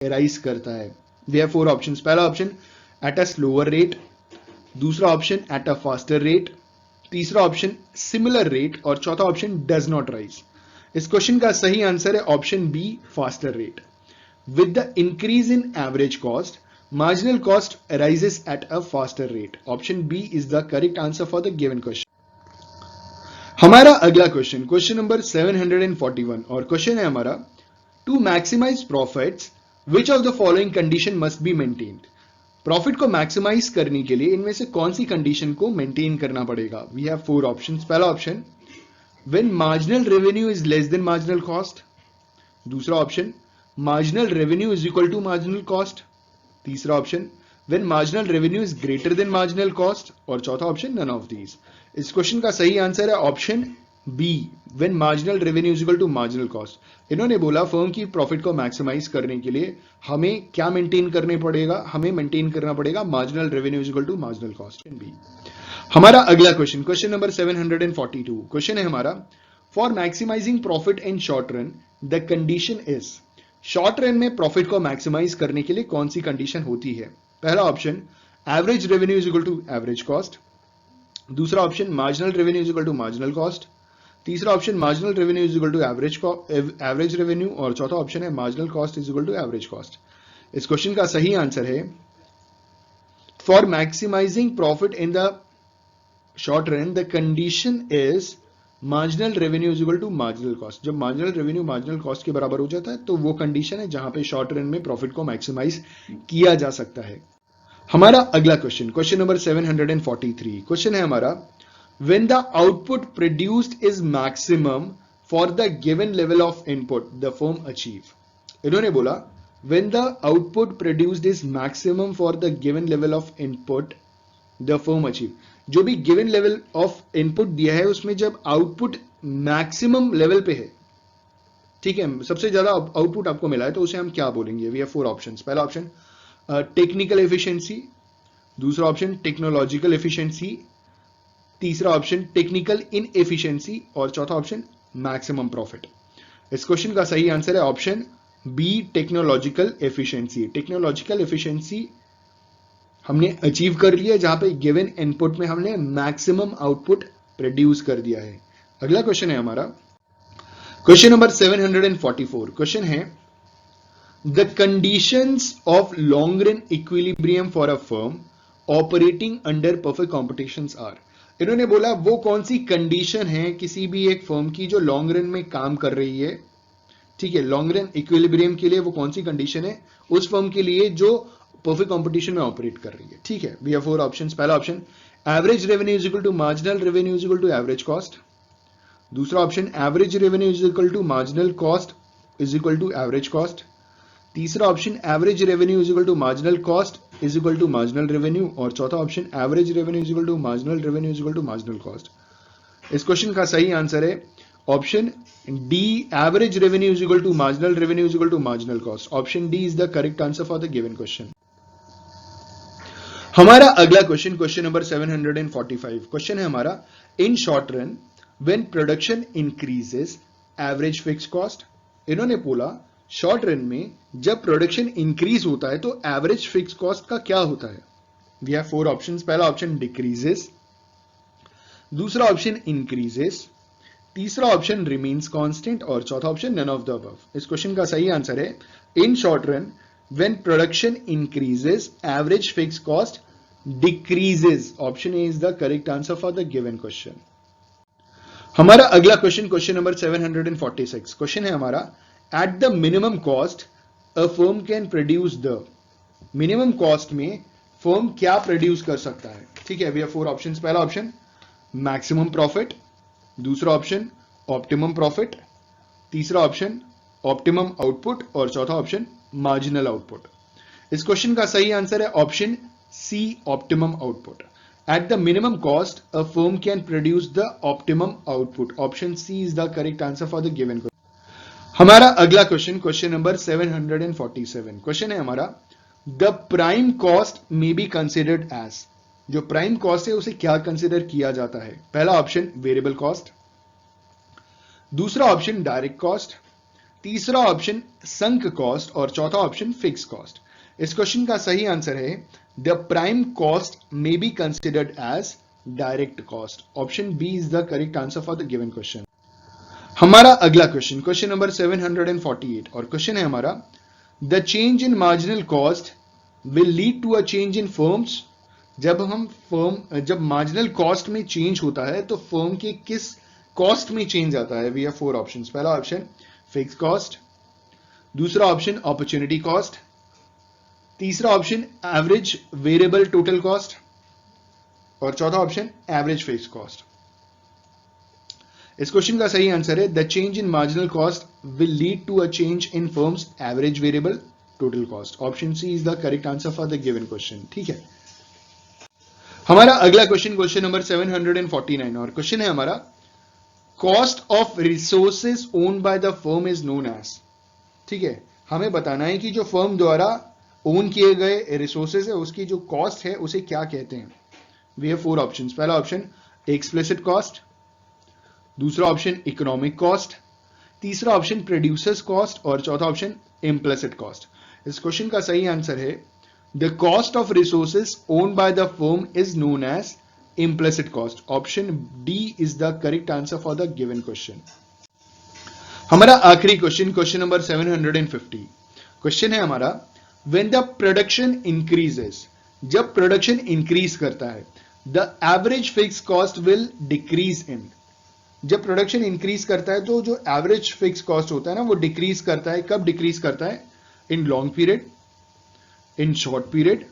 Rise करता है। We have 4 options. पहला option at a slower rate, दूसरा option at a faster rate, तीसरा ऑप्शन सिमिलर रेट और चौथा ऑप्शन डज नॉट राइज। इस क्वेश्चन का सही आंसर है option B, faster rate. With the increase in average cost, marginal cost rises at a faster rate. Option B is the correct answer for the given question. हमारा अगला question, question number 741 और question है हमारा, to maximise profits which of the following condition must be maintained. Profit को maximise करने के लिए इनमें से कौन सी कंडीशन को मेंटेन करना पड़ेगा। We have 4 options. पहला option, when marginal revenue is less than marginal cost, दूसरा option, marginal revenue is equal to marginal cost, तीसरा option, when marginal revenue is greater than marginal cost और चौथा option none of these. इस question का सही answer है option B, when marginal revenue is equal to marginal cost. इन्होंने बोला firm की प्रॉफिट को मैक्सिमाइज करने के लिए हमें क्या मेंटेन करने पड़ेगा, हमें मेंटेन करना पड़ेगा marginal revenue is equal to marginal cost. B. हमारा अगला क्वेश्चन, क्वेश्चन नंबर 742, क्वेश्चन है हमारा, for maximising profit in short run the condition is. Short run में प्रॉफिट को मैक्सिमाइज करने के लिए कौन सी कंडीशन होती है। पहला option, average revenue is equal to average cost, दूसरा option, marginal revenue is equal to marginal cost, तीसरा option, marginal revenue is equal to average revenue और चौथा ऑप्शन है marginal cost is equal to average cost. इस question का सही answer है, for maximising profit in the short run the condition is marginal revenue is equal to marginal cost. जब marginal revenue marginal cost के बराबर हो जाता है तो वो कंडीशन है जहां पे शॉर्ट रन में प्रॉफिट को मैक्सिमाइज किया जा सकता है। हमारा अगला क्वेश्चन, क्वेश्चन नंबर 743, क्वेश्चन है हमारा, when the output produced is maximum for the given level of input the firm achieve. इन्होंने बोला when the output produced is maximum for the given level of input the firm achieve. जो भी given level of input दिया है उसमें जब output maximum level पे है, ठीक है, सबसे ज्यादा आउटपुट आपको मिला है तो उसे हम क्या बोलेंगे। We have 4 options. पहला ऑप्शन टेक्निकल एफिशिएंसी, दूसरा ऑप्शन टेक्नोलॉजिकल एफिशिएंसी, तीसरा ऑप्शन टेक्निकल इनएफिशिएंसी और चौथा ऑप्शन मैक्सिमम प्रॉफिट। इस क्वेश्चन का सही आंसर है option B, technological efficiency. Technological efficiency हमने अचीव कर लिया जहां पे गिवन इनपुट में हमने मैक्सिमम आउटपुट प्रोड्यूस कर दिया है। अगला क्वेश्चन है हमारा, क्वेश्चन नंबर 744, क्वेश्चन है, the conditions of long run equilibrium for a firm operating under perfect competitions are. इन्होंने बोला वो कौन सी कंडीशन है किसी भी एक फर्म की जो लॉन्ग रन में काम कर रही है, ठीक है, लॉन्ग रन इक्विलिब्रियम के लिए वो कौन सी कंडीशन है उस फर्म के लिए जो परफेक्ट कंपटीशन में ऑपरेट कर रही है। ठीक है, वी हैव 4 ऑप्शंस। पहला option, average revenue is equal to marginal revenue is equal to average cost, दूसरा option, average revenue is equal to marginal cost is equal to average cost, तीसरा option, average revenue is equal to marginal cost is equal to marginal revenue और चौथा option, average revenue is equal to marginal revenue is equal to marginal cost. इस question का सही answer है option D, average revenue is equal to marginal revenue is equal to marginal cost. Option D is the correct answer for the given question. हमारा अगला question, question number 745, question है हमारा, in short run when production increases average fix cost. इन्होंने बोला short run में जब production increase होता है तो एवरेज फिक्स कॉस्ट का क्या होता है। We have 4 options. पहला ऑप्शन डिक्रीजेस, दूसरा ऑप्शन इंक्रीजेस, तीसरा ऑप्शन रिमेन्स कांस्टेंट और चौथा option none of the above. इस क्वेश्चन का सही आंसर है, in short run when production increases average fixed cost decreases. Option A is the correct answer for the given question. हमारा अगला question, question number 746, question है हमारा, at the minimum cost a firm can produce the। Minimum cost में firm क्या produce कर सकता है। ठीक है, वी हैव 4 ऑप्शंस। पहला ऑप्शन, मैक्सिमम प्रॉफिट, दूसरा ऑप्शन, ऑप्टिमम प्रॉफिट, तीसरा ऑप्शन, ऑप्टिमम आउटपुट और चौथा ऑप्शन, मार्जिनल आउटपुट। इस क्वेश्चन का सही आंसर है option C, optimum output. At the minimum cost a firm can produce the optimum output. Option C is the correct answer for the given question. हमारा अगला question, question number 747, question है हमारा, the prime cost may be considered as. जो prime cost है उसे क्या consider किया जाता है। पहला ऑप्शन, वेरिएबल कॉस्ट, दूसरा ऑप्शन, डायरेक्ट कॉस्ट, तीसरा ऑप्शन संक कॉस्ट और चौथा ऑप्शन फिक्स कॉस्ट। इस क्वेश्चन का सही आंसर है the prime cost may be considered as direct cost. Option B is the correct answer for the given question. हमारा अगला क्वेश्चन, क्वेश्चन नंबर 748, और क्वेश्चन है हमारा the change in marginal cost will lead to a change in firm's. जब marginal cost में change होता है तो फर्म के किस कॉस्ट में चेंज आता है? We have 4 options. पहला ऑप्शन फिक्स कॉस्ट, दूसरा ऑप्शन अपॉर्चुनिटी कॉस्ट, तीसरा option average variable total cost और चौथा ऑप्शन एवरेज फिक्स कॉस्ट। इस क्वेश्चन का सही आंसर है the change in marginal cost will lead to a change in firm's average variable total cost. Option C is the correct answer for the given question. ठीक है, हमारा अगला question, question number 749, और question है हमारा cost of resources owned by the firm is known as. ठीक है, हमें बताना है कि जो फर्म द्वारा ओन किए गए रिसोर्सेज है उसकी जो कॉस्ट है उसे क्या कहते हैं। We have 4 options. पहला ऑप्शन एक्सप्लिसिट कॉस्ट, दूसरा ऑप्शन इकोनॉमिक कॉस्ट, तीसरा ऑप्शन प्रोड्यूसर्स कॉस्ट और चौथा ऑप्शन इम्प्लिसिट कॉस्ट। इस क्वेश्चन का सही आंसर है the cost of resources owned by the firm is known as implicit cost. Option D is the correct answer for the given question. हमारा आखिरी क्वेश्चन, question number 750, question है हमारा when the production increases. जब production increase करता है the average fix cost will decrease in. जब production increase करता है तो जो एवरेज फिक्स कॉस्ट होता है ना वो डिक्रीज करता है। कब डिक्रीज करता है? In long period, in short period,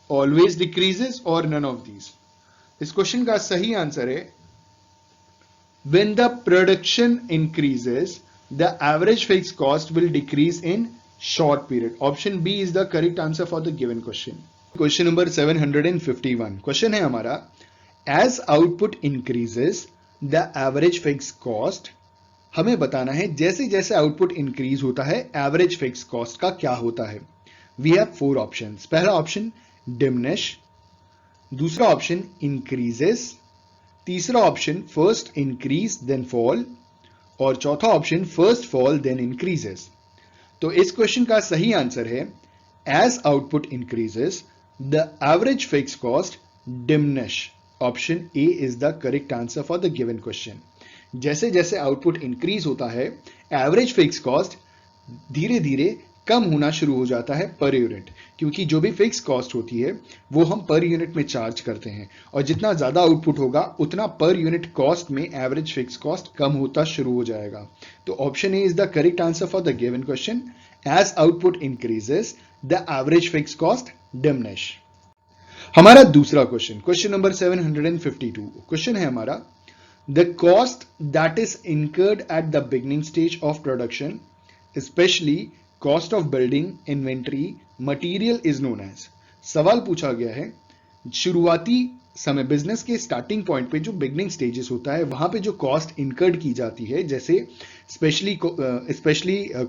always decreases और नन ऑफ दीज। इस क्वेश्चन का सही आंसर है when the production increases the average fixed cost will decrease in short period. Option B is the correct answer for the given question. Question number 751, question है हमारा as output increases the average fixed cost। हमें बताना है जैसे जैसे output increase होता है average fix cost का क्या होता है। We have 4 options. पहला ऑप्शन डिमिनिश, दूसरा ऑप्शन इंक्रीजेस, तीसरा option first increase then fall और चौथा option first fall then increases. तो इस क्वेश्चन का सही आंसर है as output increases the average fix cost diminish. Option A is the correct answer for the given question. जैसे जैसे आउटपुट इंक्रीज होता है एवरेज फिक्स कॉस्ट धीरे धीरे कम होना शुरू हो जाता है पर यूनिट, क्योंकि जो भी फिक्स कॉस्ट होती है वो हम पर यूनिट में चार्ज करते हैं और जितना ज्यादा आउटपुट होगा उतना पर यूनिट कॉस्ट में एवरेज फिक्स कॉस्ट कम होता शुरू हो जाएगा। तो option A is the correct answer for the given question as output increases the average fix cost diminish. हमारा दूसरा क्वेश्चन, क्वेश्चन नंबर 752, क्वेश्चन है हमारा the cost that is incurred at the beginning stage of production specially cost of building inventory material is known as. सवाल पूछा गया है शुरुआती समय बिजनेस के स्टार्टिंग पॉइंट पे जो बिगिनिंग स्टेजेस होता है वहां पे जो कॉस्ट इंकर्ड की जाती है जैसे specially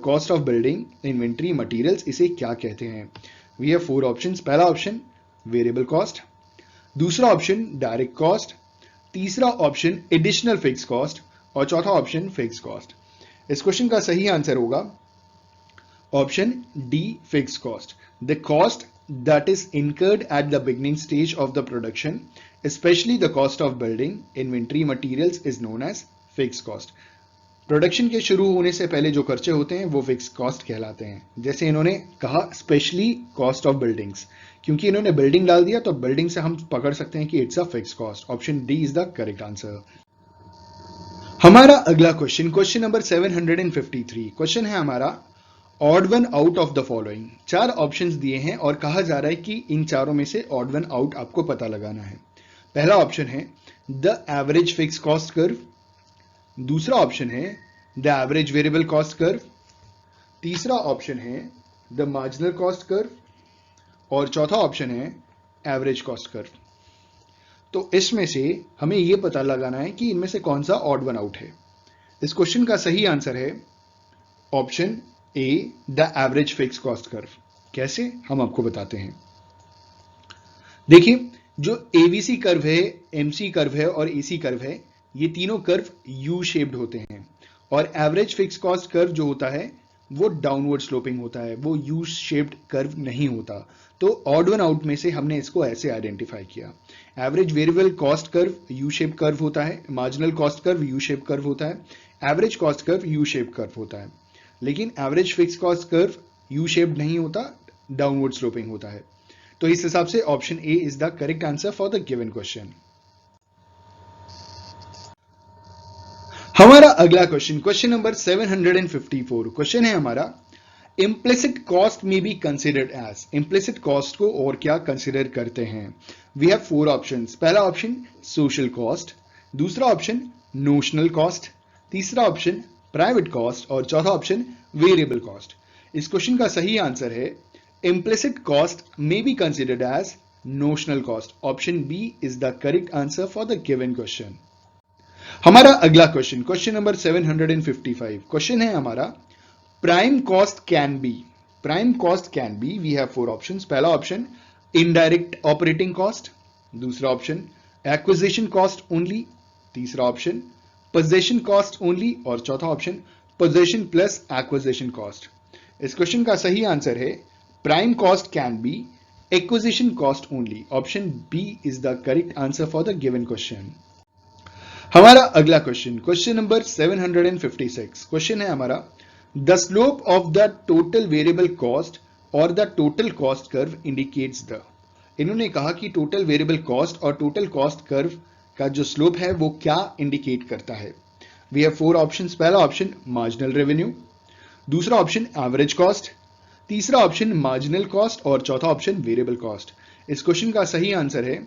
cost of building inventory materials, इसे क्या कहते हैं? We have 4 options. पहला ऑप्शन वेरिएबल कॉस्ट, दूसरा ऑप्शन डायरेक्ट कॉस्ट, तीसरा ऑप्शन एडिशनल फिक्स कॉस्ट और चौथा ऑप्शन फिक्स कॉस्ट। इस क्वेश्चन का सही आंसर होगा option D fix cost. The cost that is incurred at the beginning stage of the production, especially the cost of building inventory materials is known as fixed cost. Production के शुरू होने से पहले जो खर्चे होते हैं वो फिक्स कॉस्ट कहलाते हैं। जैसे इन्होंने कहा स्पेशली कॉस्ट ऑफ बिल्डिंग्स, क्योंकि इन्होंने बिल्डिंग डाल दिया तो बिल्डिंग से हम पकड़ सकते हैं कि it's a fix cost. Option D is the correct answer. हमारा अगला क्वेश्चन, क्वेश्चन नंबर 753, क्वेश्चन है हमारा odd one out of the following. 4 options दिए हैं और कहा जा रहा है कि इन चारों में से ऑड वन आउट आपको पता लगाना है। पहला ऑप्शन है the average fix cost curve, दूसरा ऑप्शन है the average variable cost curve, तीसरा ऑप्शन है द मार्जिनल कॉस्ट कर्व और चौथा ऑप्शन है एवरेज कॉस्ट कर्व। तो इसमें से हमें यह पता लगाना है कि इनमें से कौन सा ऑड वन आउट है। इस क्वेश्चन का सही आंसर है option A the average fix cost curve. कैसे, हम आपको बताते हैं। देखिए जो एवीसी कर्व है, एमसी कर्व है और एसी कर्व है, ये तीनों कर्व यू शेप्ड होते हैं और एवरेज फिक्स कॉस्ट कर्व जो होता है वो डाउनवर्ड स्लोपिंग होता है, वो यू शेप्ड कर्व नहीं होता। तो ऑड वन आउट में से हमने इसको ऐसे आइडेंटिफाई किया। Average variable cost curve U shape curve होता है, marginal cost curve U shape curve होता है, average cost curve U shape curve होता है, लेकिन average fix cost curve U shape नहीं होता, डाउनवर्ड स्लोपिंग होता है। तो इस हिसाब से option A is the correct answer for the given question. हमारा अगला क्वेश्चन, क्वेश्चन नंबर 754, क्वेश्चन है हमारा implicit cost may be considered as, implicit cost को और क्या कंसिडर करते हैं। we have four options, पहला ऑप्शन social cost, दूसरा ऑप्शन notional cost, तीसरा ऑप्शन प्राइवेट कॉस्ट और चौथा ऑप्शन वेरिएबल कॉस्ट। इस क्वेश्चन का सही आंसर है implicit cost may be considered as notional cost, option B is the correct answer for the given question. हमारा अगला क्वेश्चन, क्वेश्चन नंबर 755, क्वेश्चन है हमारा prime cost can be, prime cost can be, we have four options, पहला option indirect operating cost, दूसरा option acquisition cost only, तीसरा option possession cost only और चौथा option possession plus acquisition cost. इस question का सही आंसर है prime cost can be acquisition cost only, option B is the correct answer for the given question. हमारा अगला question, question number 756, question है हमारा the slope of the total variable cost और the total cost curve indicates the, इन्होंने कहा कि total variable cost और total cost curve का जो स्लोप है वो क्या इंडिकेट करता है। वी हैव फोर ऑप्शंस, पहला ऑप्शन मार्जिनल रेवेन्यू, दूसरा ऑप्शन एवरेज कॉस्ट, तीसरा ऑप्शन मार्जिनल कॉस्ट और चौथा ऑप्शन वेरिएबल कॉस्ट। इस क्वेश्चन का सही आंसर है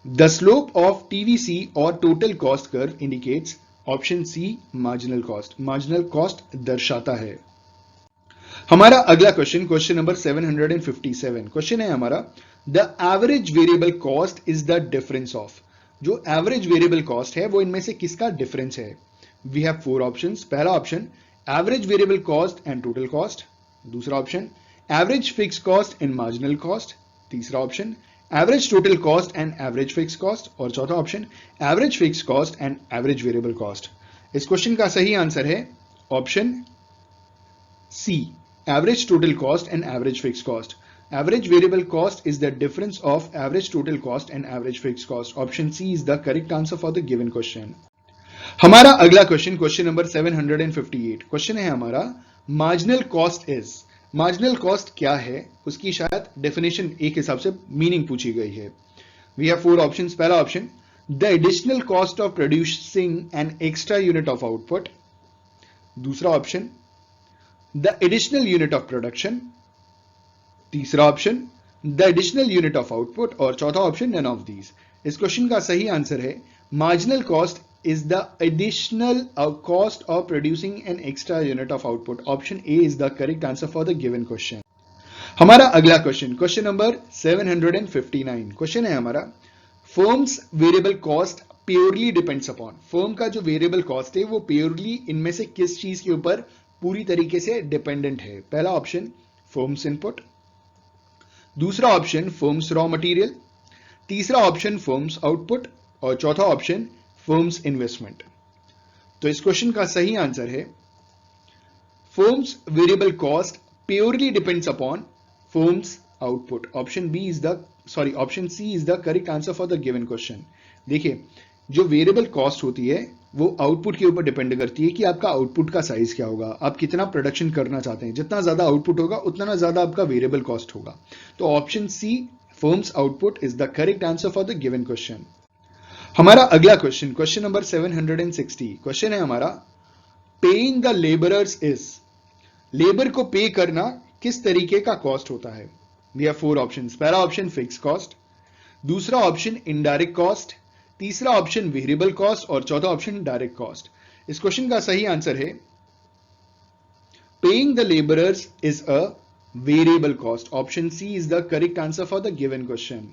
द स्लोप ऑफ टीवीसी और total cost curve indicates, option C marginal cost, marginal cost दर्शाता है। हमारा अगला क्वेश्चन, क्वेश्चन नंबर 757, क्वेश्चन है हमारा the average variable cost is the difference of, जो एवरेज वेरिएबल कॉस्ट है वो इनमें से किसका डिफरेंस है। वी हैव फोर ऑप्शंस, पहला option average variable cost and total cost, दूसरा option average fix cost and marginal cost, तीसरा option average total cost and average fix cost और चौथा option average fix cost and average variable cost. इस question का सही answer है option C average total cost and average fix cost. Average variable cost is the difference of average total cost and average fix cost, option C is the correct answer for the given question. हमारा अगला question, question number 758, question है हमारा marginal cost is, marginal cost क्या है उसकी शायद definition एक हिसाब से मीनिंग पूछी गई है। वी हैव फोर ऑप्शंस, पहला option the additional cost of producing an extra unit of output, दूसरा option the additional unit of production, तीसरा option the additional unit of output और चौथा ऑप्शन नन ऑफ दीज। इस question का सही answer है marginal cost is the additional cost of producing an extra unit of output, option A is the correct answer for the given question। हमारा अगला question, question number 759, question है हमारा firms variable cost purely depends upon, firm का जो variable cost है वो purely इनमें से किस चीज के ऊपर पूरी तरीके से डिपेंडेंट है। पहला ऑप्शन फर्म्स इनपुट, दूसरा ऑप्शन फर्म्स रॉ मटेरियल, तीसरा ऑप्शन फर्म्स आउटपुट और चौथा ऑप्शन फर्म्स इन्वेस्टमेंट। तो इस क्वेश्चन का सही आंसर है firm's variable cost purely depends upon firm's output, option B is the option C is the correct answer for the given question. देखिए जो वेरिएबल कॉस्ट होती है वो आउटपुट के ऊपर डिपेंड करती है कि आपका आउटपुट का साइज क्या होगा, आप कितना प्रोडक्शन करना चाहते हैं, जितना ज्यादा आउटपुट होगा उतना ज्यादा आपका वेरिएबल कॉस्ट होगा। तो option C firm's output is the correct answer for the given question. हमारा अगला क्वेश्चन, क्वेश्चन नंबर 760, क्वेश्चन है हमारा paying the labourers is, labour को पे करना किस तरीके का कॉस्ट होता है। वी हैव फोर ऑप्शंस, पहला ऑप्शन फिक्स कॉस्ट, दूसरा ऑप्शन इनडायरेक्ट कॉस्ट, तीसरा ऑप्शन वेरिएबल कॉस्ट और चौथा ऑप्शन डायरेक्ट कॉस्ट। इस क्वेश्चन का सही आंसर है paying the labourers is a variable cost, option C is the correct answer for the given question.